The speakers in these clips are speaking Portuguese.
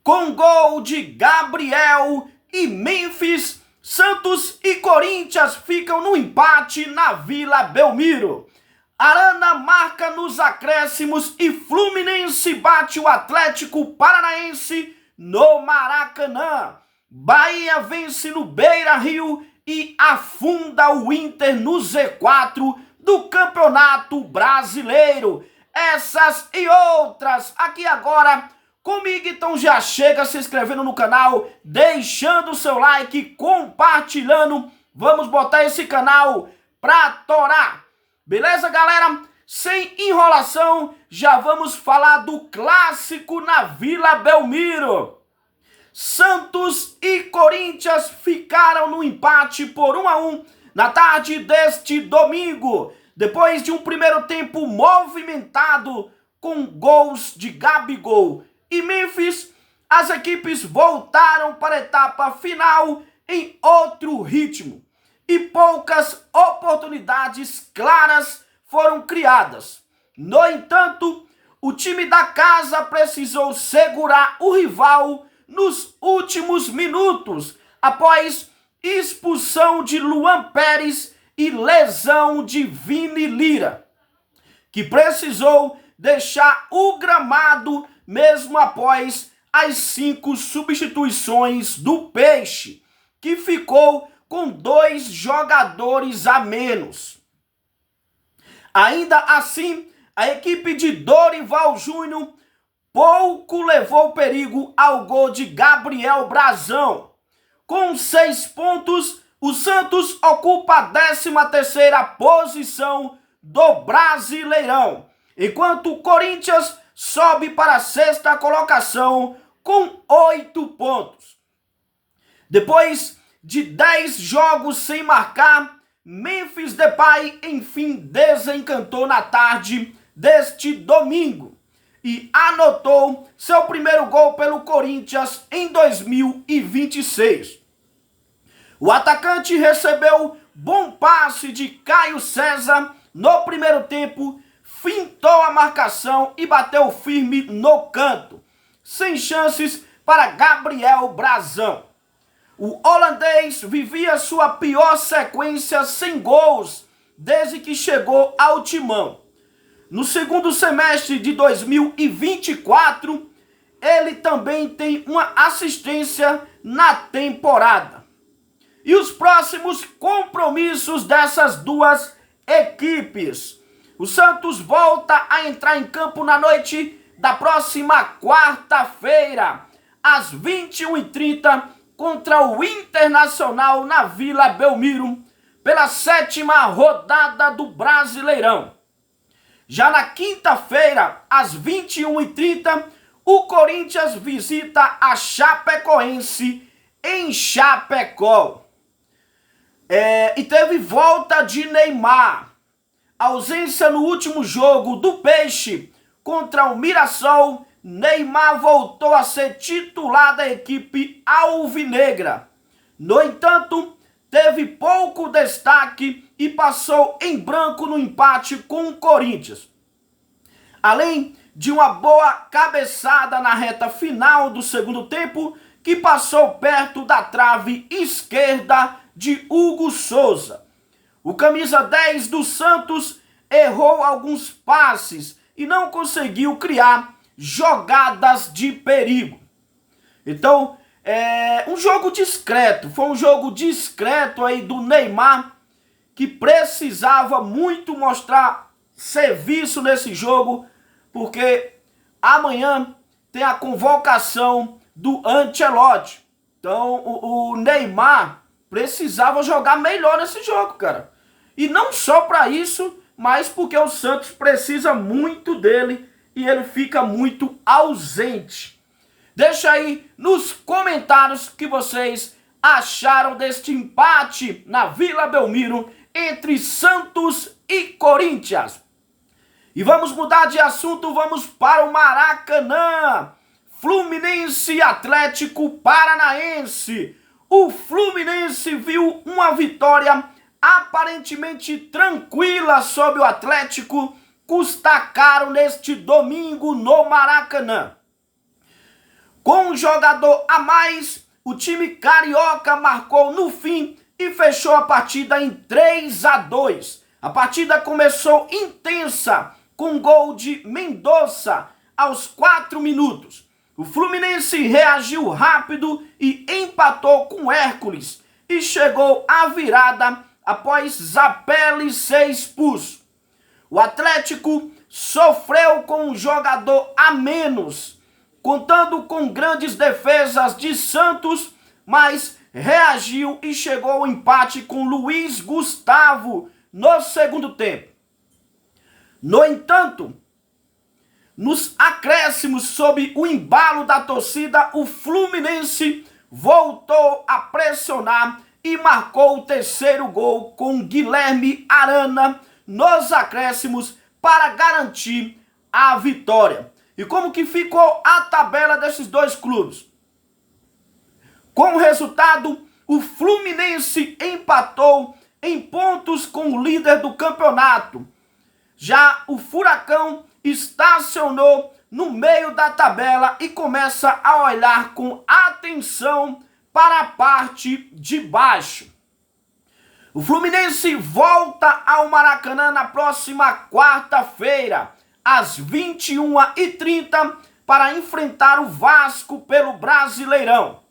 Com gol de Gabriel e Memphis, Santos e Corinthians ficam no empate na Vila Belmiro. Arana marca nos acréscimos e Fluminense bate o Atlético Paranaense no Maracanã. Bahia vence no Beira-Rio e afunda o Inter no Z4 do Campeonato Brasileiro. Essas e outras aqui agora comigo, então já chega se inscrevendo no canal, deixando o seu like, compartilhando. Vamos botar esse canal pra torar. Beleza, galera? Sem enrolação, já vamos falar do clássico na Vila Belmiro. Santos e Corinthians ficaram no empate por 1-1 na tarde deste domingo, depois de um primeiro tempo movimentado com gols de Gabigol e Memphis. As equipes voltaram para a etapa final em outro ritmo e poucas oportunidades claras foram criadas. No entanto, o time da casa precisou segurar o rival nos últimos minutos, após expulsão de Luan Pérez e lesão de Vini Lira, que precisou deixar o gramado mesmo após as 5 substituições do Peixe, que ficou com 2 jogadores a menos. Ainda assim, a equipe de Dorival Júnior pouco levou perigo ao gol de Gabriel Brazão. Com 6 pontos, o Santos ocupa a 13ª posição do Brasileirão, enquanto o Corinthians sobe para a 6ª colocação com 8 pontos. Depois de 10 jogos sem marcar, Memphis Depay enfim desencantou na tarde deste domingo e anotou seu primeiro gol pelo Corinthians em 2026. O atacante recebeu bom passe de Caio César no primeiro tempo, fintou a marcação e bateu firme no canto, sem chances para Gabriel Brazão. O holandês vivia sua pior sequência sem gols desde que chegou ao timão. No segundo semestre de 2024, ele também tem uma assistência na temporada. E os próximos compromissos dessas duas equipes: o Santos volta a entrar em campo na noite da próxima quarta-feira, às 21h30, contra o Internacional na Vila Belmiro, pela 7ª rodada do Brasileirão. Já na quinta-feira, às 21h30, o Corinthians visita a Chapecoense em Chapecó. E teve volta de Neymar. Ausência no último jogo do Peixe contra o Mirassol, Neymar voltou a ser titular da equipe alvinegra. No entanto, teve pouco destaque e passou em branco no empate com o Corinthians. Além de uma boa cabeçada na reta final do segundo tempo, que passou perto da trave esquerda de Hugo Souza. O camisa 10 do Santos errou alguns passes e não conseguiu criar jogadas de perigo. Então, um jogo discreto. Foi um jogo discreto aí do Neymar, que precisava muito mostrar serviço nesse jogo, porque amanhã tem a convocação do Ancelotti. Então, o Neymar precisava jogar melhor nesse jogo, cara. E não só para isso, mas porque o Santos precisa muito dele e ele fica muito ausente. Deixa aí nos comentários o que vocês acharam deste empate na Vila Belmiro entre Santos e Corinthians. E vamos mudar de assunto, vamos para o Maracanã. Fluminense e Atlético Paranaense. O Fluminense viu uma vitória aparentemente tranquila sobre o Atlético custa caro neste domingo no Maracanã. Com um jogador a mais, o time carioca marcou no fim e fechou a partida em 3-2. A partida começou intensa, com gol de Mendonça aos 4 minutos. O Fluminense reagiu rápido e empatou com Hércules e chegou à virada após Zapelli ser expulso. O Atlético sofreu com um jogador a menos, contando com grandes defesas de Santos, mas reagiu e chegou ao empate com Luiz Gustavo no segundo tempo. No entanto, nos acréscimos, sob o embalo da torcida, o Fluminense voltou a pressionar e marcou o terceiro gol com Guilherme Arana nos acréscimos para garantir a vitória. E como que ficou a tabela desses dois clubes? Com o resultado, o Fluminense empatou em pontos com o líder do campeonato. Já o Furacão estacionou no meio da tabela e começa a olhar com atenção para a parte de baixo. O Fluminense volta ao Maracanã na próxima quarta-feira, às 21h30, para enfrentar o Vasco pelo Brasileirão.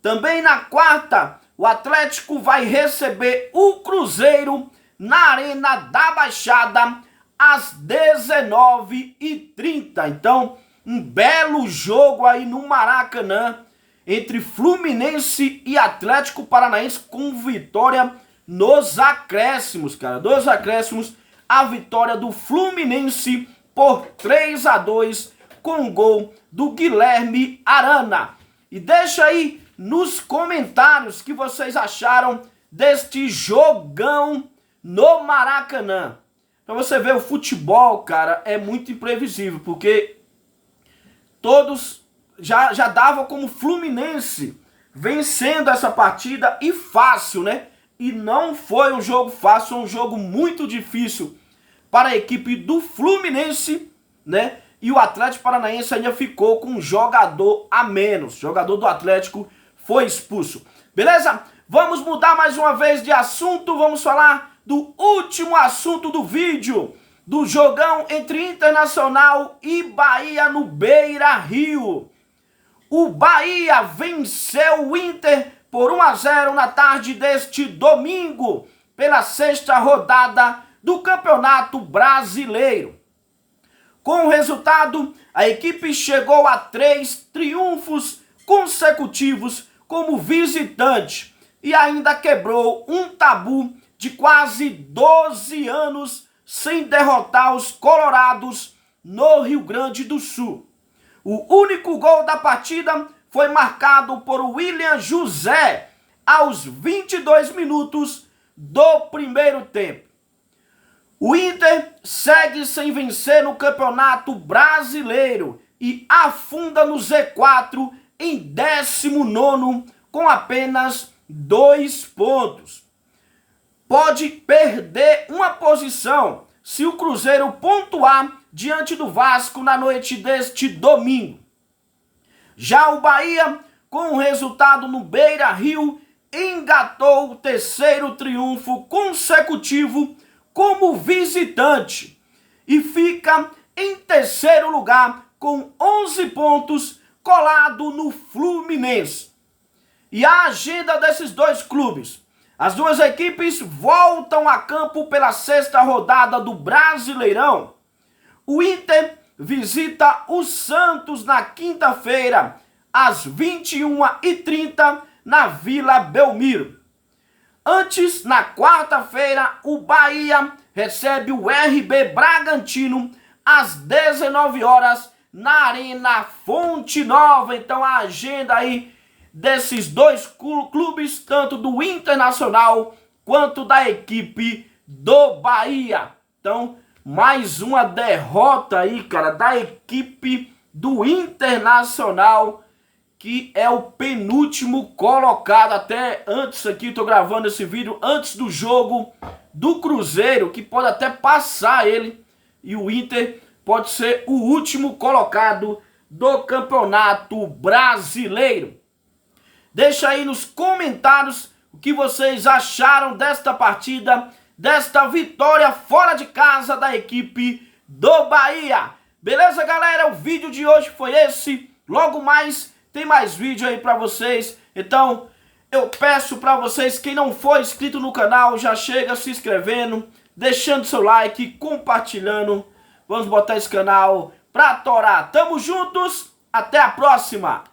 Também na quarta, o Atlético vai receber o Cruzeiro na Arena da Baixada às 19h30. Então, um belo jogo aí no Maracanã entre Fluminense e Atlético Paranaense, com vitória nos acréscimos, cara. Dos acréscimos, a vitória do Fluminense por 3-2 com o gol do Guilherme Arana. E deixa aí nos comentários o que vocês acharam deste jogão no Maracanã. Pra você ver, o futebol, cara, é muito imprevisível, porque todos já davam como Fluminense vencendo essa partida, e fácil, né? E não foi um jogo fácil, um jogo muito difícil para a equipe do Fluminense, né? E o Atlético Paranaense ainda ficou com um jogador a menos. O jogador do Atlético foi expulso. Beleza? Vamos mudar mais uma vez de assunto. Vamos falar do último assunto do vídeo, do jogão entre Internacional e Bahia no Beira-Rio. O Bahia venceu o Inter por 1-0 na tarde deste domingo, pela sexta rodada do Campeonato Brasileiro. Com o resultado, a equipe chegou a 3 triunfos consecutivos como visitante e ainda quebrou um tabu de quase 12 anos sem derrotar os colorados no Rio Grande do Sul. O único gol da partida foi marcado por William José aos 22 minutos do primeiro tempo. O Inter segue sem vencer no Campeonato Brasileiro e afunda no Z4 em 19º com apenas 2 pontos. Pode perder uma posição se o Cruzeiro pontuar diante do Vasco na noite deste domingo. Já o Bahia, com o resultado no Beira-Rio, engatou o terceiro triunfo consecutivo como visitante e fica em terceiro lugar com 11 pontos, colado no Fluminense. E a agenda desses dois clubes: as duas equipes voltam a campo pela sexta rodada do Brasileirão. O Inter visita o Santos na quinta-feira, às 21h30, na Vila Belmiro. Antes, na quarta-feira, o Bahia recebe o RB Bragantino às 19 horas na Arena Fonte Nova. Então a agenda aí desses dois clubes, tanto do Internacional quanto da equipe do Bahia. Então, mais uma derrota aí, cara, da equipe do Internacional, que é o penúltimo colocado. Até antes aqui, tô gravando esse vídeo antes do jogo do Cruzeiro, que pode até passar ele, e o Inter pode ser o último colocado do Campeonato Brasileiro. Deixa aí nos comentários o que vocês acharam desta partida, desta vitória fora de casa da equipe do Bahia. Beleza, galera? O vídeo de hoje foi esse. Logo mais tem mais vídeo aí pra vocês. Então eu peço pra vocês, quem não for inscrito no canal, já chega se inscrevendo, deixando seu like, compartilhando. Vamos botar esse canal pra torar. Tamo juntos, até a próxima!